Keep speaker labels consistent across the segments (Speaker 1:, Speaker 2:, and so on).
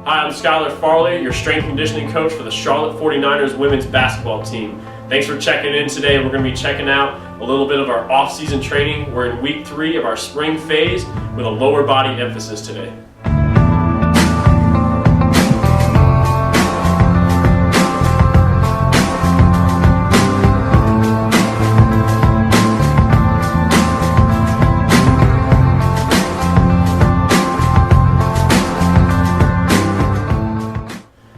Speaker 1: Hi, I'm Farley, your strength and conditioning coach for the Charlotte 49ers women's basketball team. Thanks for checking in today. We're going to be checking out a little bit of our off-season training. We're in week 3 of our spring phase with a lower body emphasis today.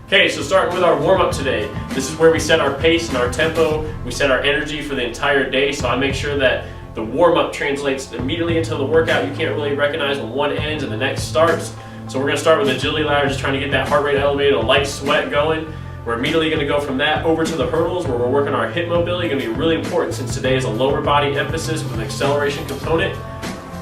Speaker 1: Okay, so starting with our warm-up today. This is where we set our pace and our tempo. We set our energy for the entire day, so I make sure that the warm-up translates immediately into the workout. You can't really recognize when one ends and the next starts. So we're going to start with agility ladder, just trying to get that heart rate elevated, a light sweat going. We're immediately going to go from that over to the hurdles, where we're working our hip mobility. Going to be really important since today is a lower body emphasis with an acceleration component.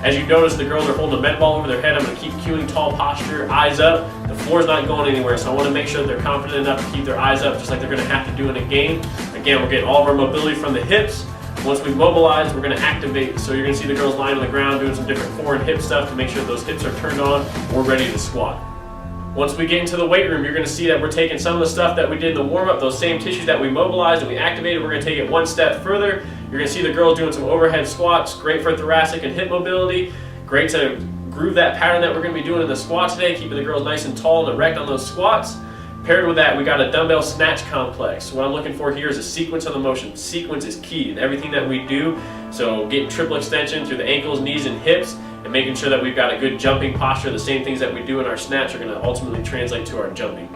Speaker 1: As you notice, the girls are holding a med ball over their head. I'm going to keep cueing tall posture, eyes up. The floor's not going anywhere, so I want to make sure that they're confident enough to keep their eyes up, just like they're going to have to do in a game. Again, we're getting all of our mobility from the hips. Once we mobilize, we're going to activate. So you're going to see the girls lying on the ground doing some different core and hip stuff to make sure those hips are turned on. We're ready to squat. Once we get into the weight room, you're going to see that we're taking some of the stuff that we did in the warm-up, those same tissues that we mobilized and we activated, we're going to take it one step further. You're going to see the girls doing some overhead squats, great for thoracic and hip mobility. Great to groove that pattern that we're going to be doing in the squat today, keeping the girls nice and tall and erect on those squats. Paired with that, we got a dumbbell snatch complex. What I'm looking for here is a sequence of the motion. Sequence is key in everything that we do. So getting triple extension through the ankles, knees, and hips, and making sure that we've got a good jumping posture. The same things that we do in our snatch are going to ultimately translate to our jumping.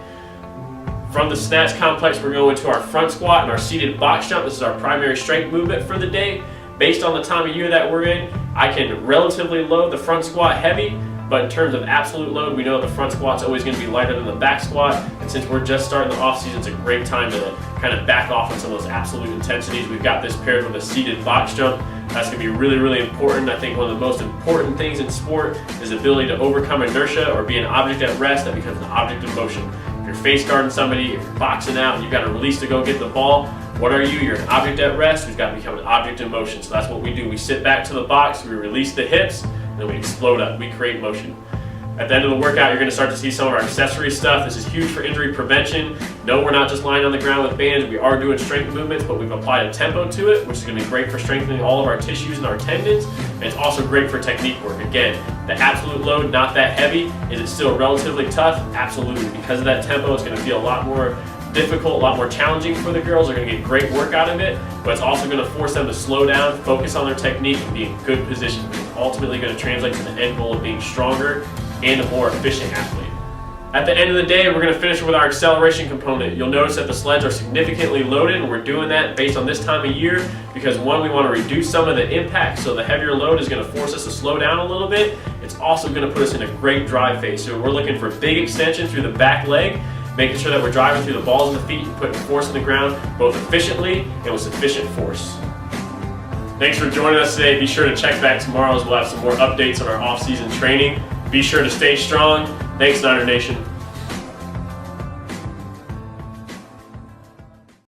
Speaker 1: From the snatch complex, we're going to our front squat and our seated box jump. This is our primary strength movement for the day. Based on the time of year that we're in, I can relatively load the front squat heavy, but in terms of absolute load, we know the front squat's always going to be lighter than the back squat, and since we're just starting the off season, it's a great time to kind of back off on some of those absolute intensities. We've got this paired with a seated box jump. That's going to be really, really important. I think one of the most important things in sport is the ability to overcome inertia or be an object at rest that becomes an object of motion. If you're face guarding somebody, if you're boxing out and you've got to release to go get the ball, what are you? You're an object at rest who's got to become an object in motion. So that's what we do. We sit back to the box, we release the hips, and then we explode up. We create motion. At the end of the workout, you're going to start to see some of our accessory stuff. This is huge for injury prevention. No, we're not just lying on the ground with bands. We are doing strength movements, but we've applied a tempo to it, which is going to be great for strengthening all of our tissues and our tendons. And it's also great for technique work. Again, the absolute load, not that heavy. Is it still relatively tough? Absolutely. Because of that tempo, it's going to feel a lot more difficult, a lot more challenging for the girls. They're going to get great work out of it, but it's also going to force them to slow down, focus on their technique, and be in good position. It's ultimately going to translate to the end goal of being stronger and a more efficient athlete. At the end of the day, we're going to finish with our acceleration component. You'll notice that the sleds are significantly loaded, and we're doing that based on this time of year because, one, we want to reduce some of the impact, so the heavier load is going to force us to slow down a little bit. It's also going to put us in a great drive phase, so we're looking for big extension through the back leg, making sure that we're driving through the balls of the feet and putting force in the ground both efficiently and with sufficient force. Thanks for joining us today. Be sure to check back tomorrow as we'll have some more updates on our off-season training. Be sure to stay strong. Thanks, Niner Nation.